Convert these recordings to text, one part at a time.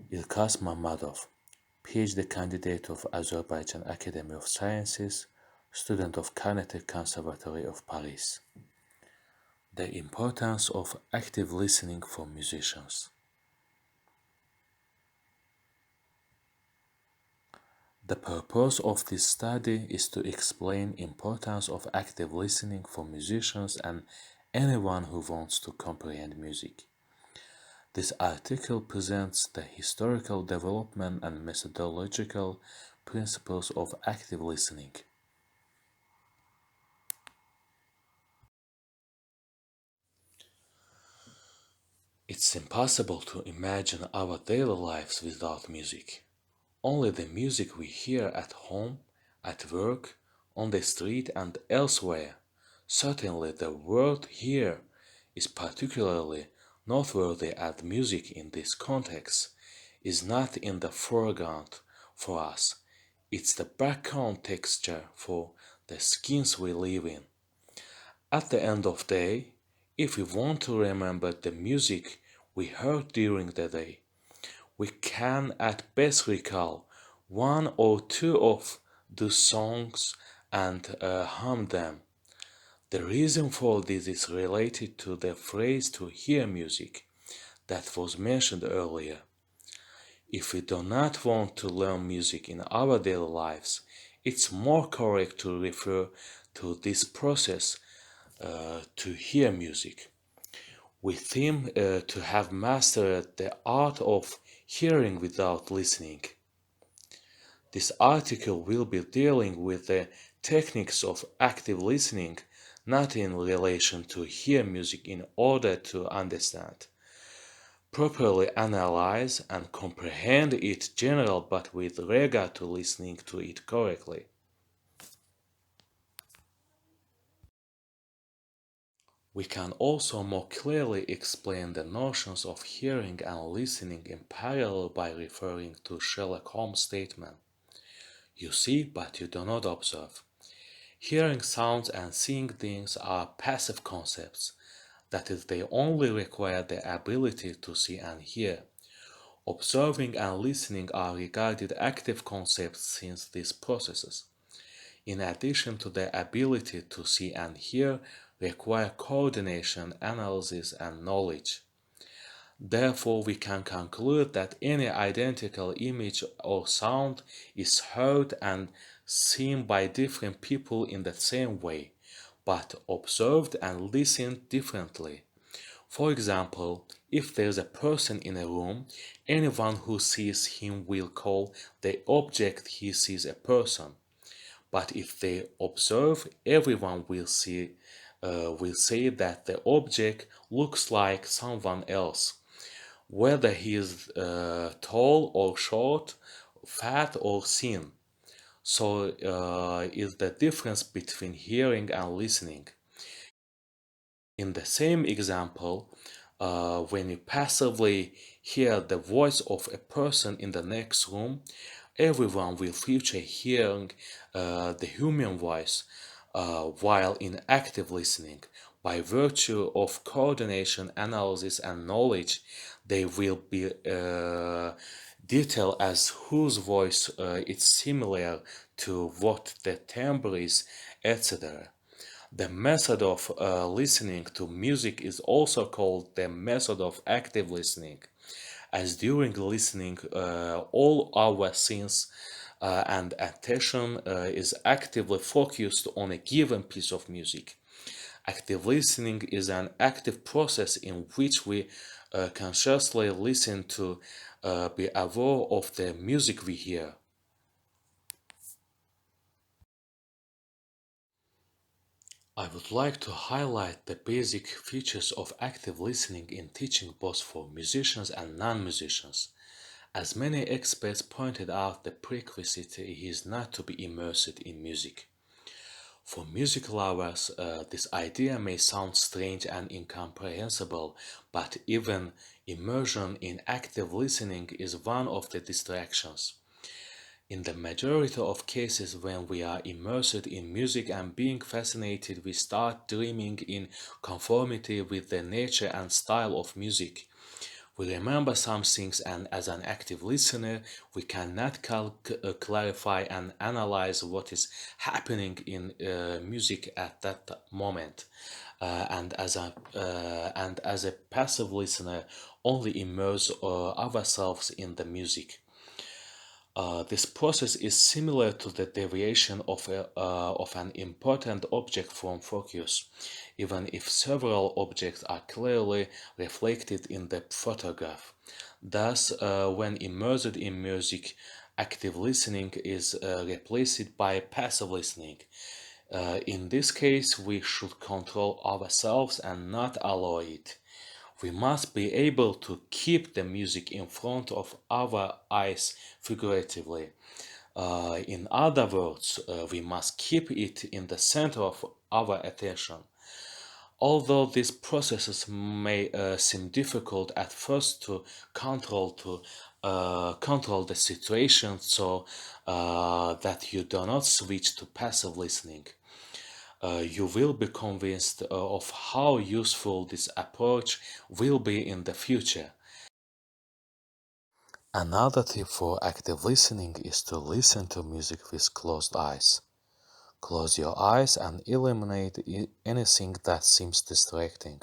İlkas Mammadov, PhD candidate of Azerbaijan Academy of Sciences, student of Carnatic Conservatory of Paris. The importance of active listening for musicians. The purpose of this study is to explain importance of active listening for musicians and anyone who wants to comprehend music. This article presents the historical development and methodological principles of active listening. It's impossible to imagine our daily lives without music. Only the music we hear at home, at work, on the street, and elsewhere. Certainly, the word here is particularly noteworthy as music in this context is not in the foreground for us. It's the background texture for the skins we live in. At the end of the day, if we want to remember the music we heard during the day, we can at best recall one or two of the songs and hum them. The reason for this is related to the phrase to hear music that was mentioned earlier. If we do not want to learn music in our daily lives, it's more correct to refer to this process to hear music. We seem to have mastered the art of hearing without listening. This article will be dealing with the techniques of active listening, not in relation to hear music in order to understand, properly analyze and comprehend it general but with regard to listening to it correctly. We can also more clearly explain the notions of hearing and listening in parallel by referring to Sherlock Holmes' statement. You see, but you do not observe. Hearing sounds and seeing things are passive concepts, that is, they only require the ability to see and hear. Observing and listening are regarded active concepts since these processes, in addition to the ability to see and hear, require coordination, analysis, and knowledge. Therefore, we can conclude that any identical image or sound is heard and seen by different people in the same way, but observed and listened differently. For example, if there's a person in a room, anyone who sees him will call the object he sees a person. But if they observe, everyone will say that the object looks like someone else, whether he is tall or short, fat or thin. So is the difference between hearing and listening. In the same example, when you passively hear the voice of a person in the next room, everyone will feature hearing the human voice, while in active listening, by virtue of coordination, analysis, and knowledge, they will be detailed as whose voice is similar to what the timbre is, etc. The method of listening to music is also called the method of active listening, as during listening, all our sense and attention is actively focused on a given piece of music. Active listening is an active process in which we consciously listen to be aware of the music we hear. I would like to highlight the basic features of active listening in teaching both for musicians and non-musicians. As many experts pointed out, the prerequisite is not to be immersed in music. For music lovers, this idea may sound strange and incomprehensible, but even immersion in active listening is one of the distractions. In the majority of cases, when we are immersed in music and being fascinated, we start dreaming in conformity with the nature and style of music. We remember some things, and as an active listener, we cannot clarify and analyze what is happening in music at that moment. And as a passive listener, only immerse ourselves in the music. This process is similar to the deviation of an important object from focus, even if several objects are clearly reflected in the photograph. Thus, when immersed in music, active listening is replaced by passive listening. In this case, we should control ourselves and not allow it. We must be able to keep the music in front of our eyes figuratively. In other words, we must keep it in the center of our attention. Although these processes may seem difficult at first to control the situation so that you do not switch to passive listening, you will be convinced of how useful this approach will be in the future. Another tip for active listening is to listen to music with closed eyes. Close your eyes and eliminate anything that seems distracting.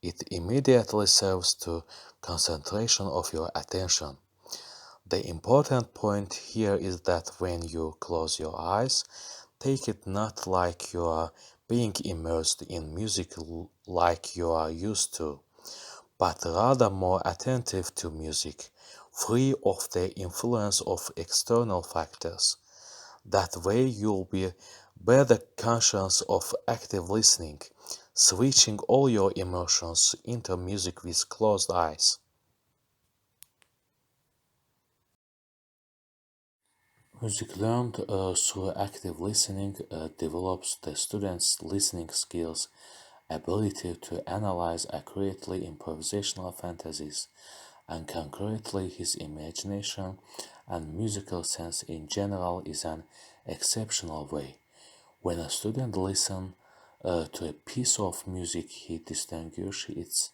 It immediately serves to concentration of your attention. The important point here is that when you close your eyes, take it not like you are being immersed in music like you are used to, but rather more attentive to music, free of the influence of external factors. That way you'll be better conscious of active listening, switching all your emotions into music with closed eyes. Music learned through active listening develops the student's listening skills, ability to analyze accurately improvisational fantasies, and concretely his imagination and musical sense in general is an exceptional way. When a student listens to a piece of music, he distinguishes its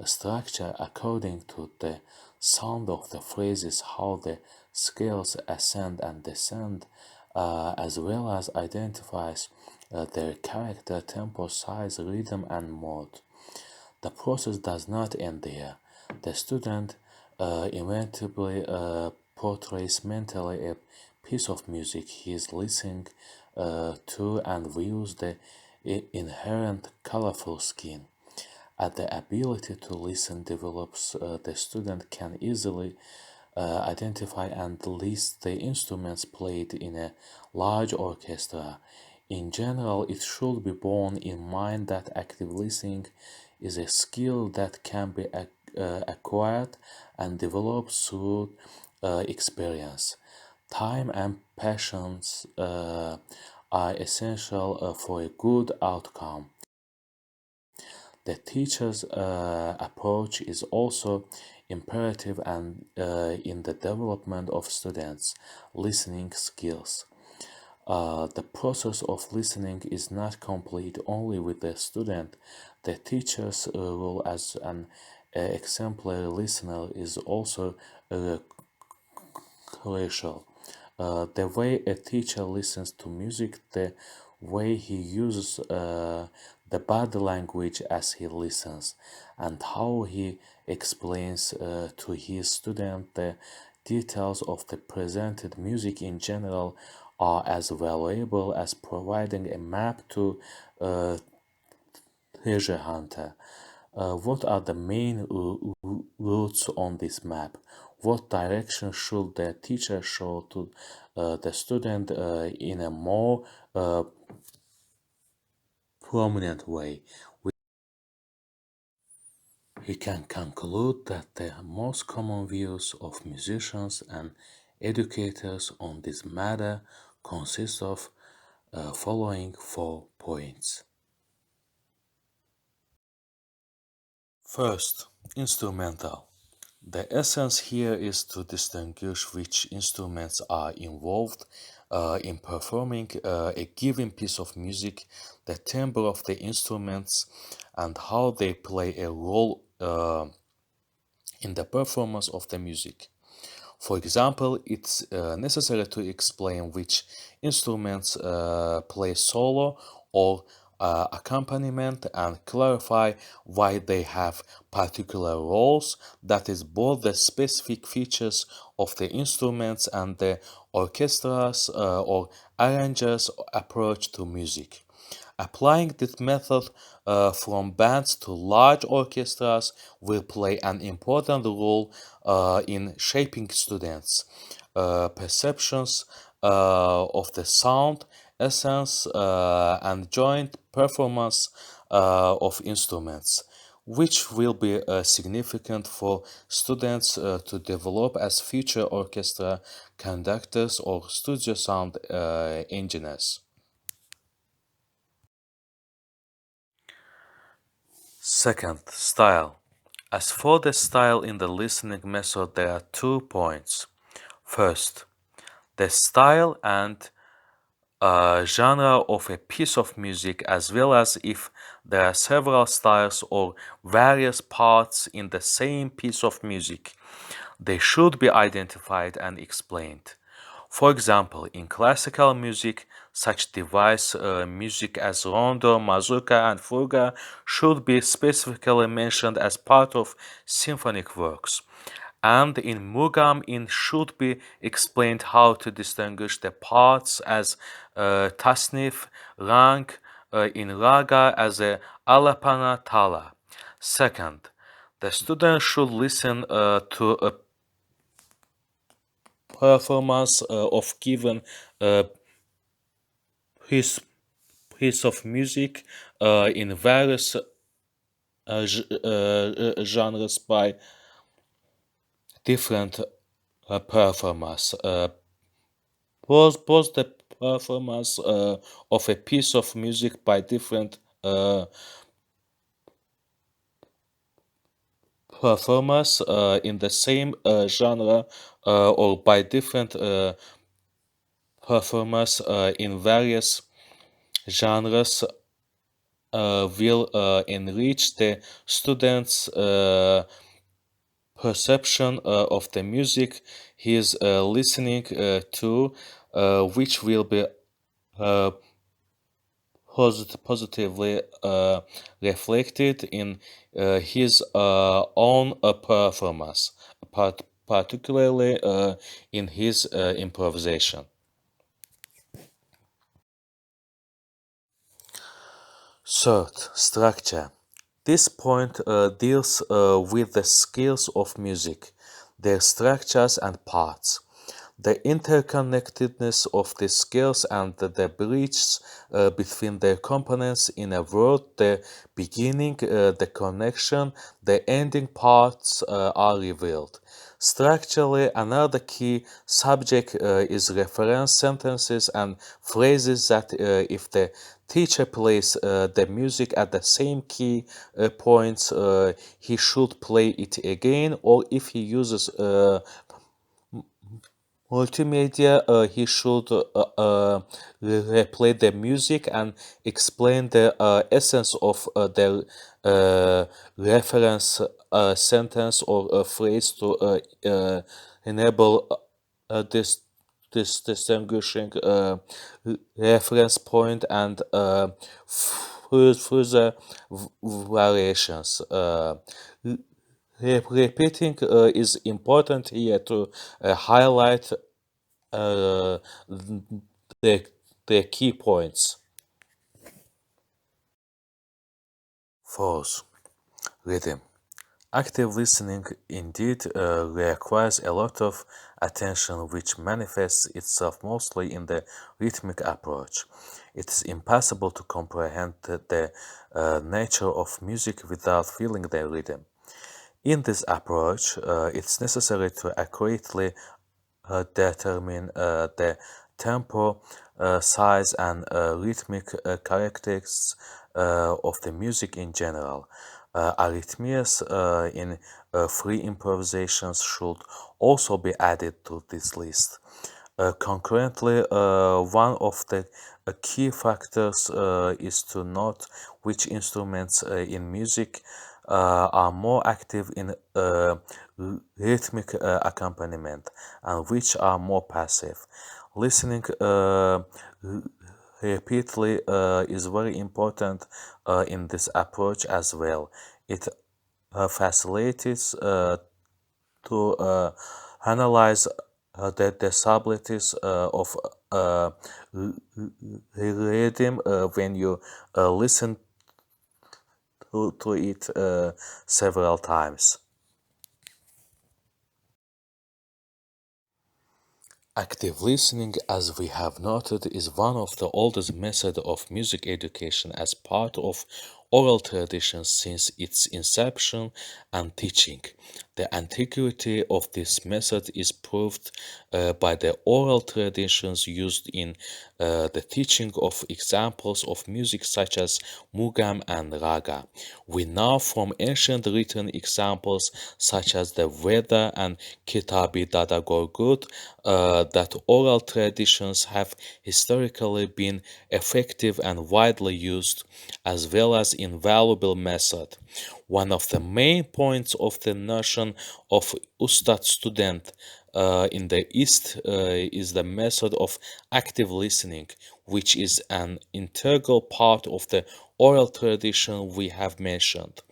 structure according to the sound of the phrases, how the scales ascend and descend, as well as identifies their character, tempo, size, rhythm, and mode. The process does not end there. The student inevitably portrays mentally a piece of music he is listening to and views the inherent colorful scheme. As the ability to listen develops, the student can easily identify and list the instruments played in a large orchestra. In general, it should be borne in mind that active listening is a skill that can be acquired and developed through experience. Time and patience are essential for a good outcome. The teacher's approach is also imperative and in the development of students' listening skills. The process of listening is not complete only with the student. The teacher's role as an exemplary listener is also crucial. The way a teacher listens to music, the way he uses the body language as he listens, and how he explains to his student the details of the presented music in general are as valuable as providing a map to treasure hunter. What are the main routes on this map? What direction should the teacher show to the student in a more prominent way? We can conclude that the most common views of musicians and educators on this matter consist of following 4 points. First, instrumental. The essence here is to distinguish which instruments are involved in performing a given piece of music, the timbre of the instruments, and how they play a role in the performance of the music. For example, it's necessary to explain which instruments play solo or accompaniment and clarify why they have particular roles, that is, both the specific features of the instruments and the orchestra's or arranger's approach to music. Applying this method from bands to large orchestras will play an important role in shaping students' perceptions of the sound, essence, and joint performance of instruments, which will be significant for students to develop as future orchestra conductors or studio sound engineers. Second, style. As for the style in the listening method, there are 2 points. First, the style and genre of a piece of music, as well as if there are several styles or various parts in the same piece of music. They should be identified and explained. For example, in classical music, such device music as rondo, mazurka, and fuga should be specifically mentioned as part of symphonic works. And in mugam, it should be explained how to distinguish the parts as tasnif, rank, in raga as a alapana tala. Second, the student should listen to a performance of given uh, piece, piece of music in various genres by different performers. Both the performance of a piece of music by different performers in the same genre or by different performers in various genres will enrich the students' perception of the music he is listening to, which will be uh, positively reflected in his own performance, particularly in his improvisation. Third, structure. This point deals with the scales of music, their structures and parts. The interconnectedness of the scales and the bridges between their components in a word, the beginning, the connection, the ending parts are revealed. Structurally, another key subject is reference sentences and phrases that if the teacher plays the music at the same key points, he should play it again, or if he uses multimedia, he should replay the music and explain the essence of the reference sentence or phrase to enable this distinguishing reference point and further variations. Repeating is important here to highlight uh, the, the key points. Fourth, rhythm. Active listening indeed requires a lot of attention, which manifests itself mostly in the rhythmic approach. It is impossible to comprehend the nature of music without feeling the rhythm. In this approach, it's necessary to accurately determine the tempo, size, and rhythmic characteristics of the music in general. Arrhythmias in free improvisations should also be added to this list. Concurrently, one of the key factors is to note which instruments in music are more active in rhythmic accompaniment and which are more passive. Listening repeatedly is very important in this approach as well. It facilitates to analyze the subtleties of uh, rhythm when you listen to it several times. Active listening, as we have noted, is one of the oldest methods of music education as part of oral traditions since its inception and teaching. The antiquity of this method is proved by the oral traditions used in the teaching of examples of music such as mugam and raga. We know from ancient written examples such as the Veda and Kitabi Dada Gorgut that oral traditions have historically been effective and widely used, as well as invaluable method. One of the main points of the notion of Ustad student in the East is the method of active listening, which is an integral part of the oral tradition we have mentioned.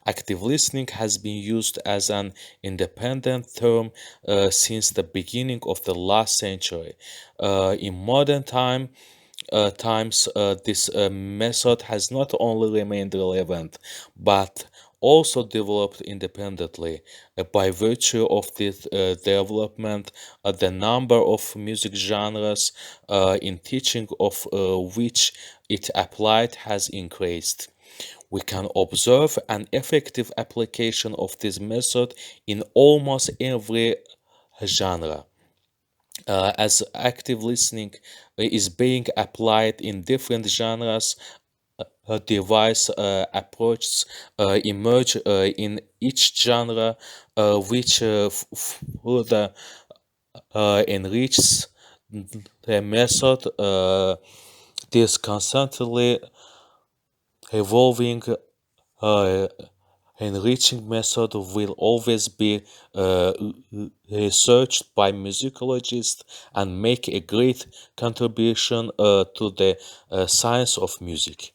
Active listening has been used as an independent term since the beginning of the last century. In modern times, this method has not only remained relevant, but also developed independently. By virtue of this development, the number of music genres in teaching of which it applied has increased. We can observe an effective application of this method in almost every genre. As active listening is being applied in different genres, device approaches emerge in each genre, which further enriches the method. This constantly evolving uh, enriching method will always be uh, researched by musicologists and make a great contribution to the science of music.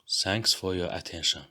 Thanks for your attention.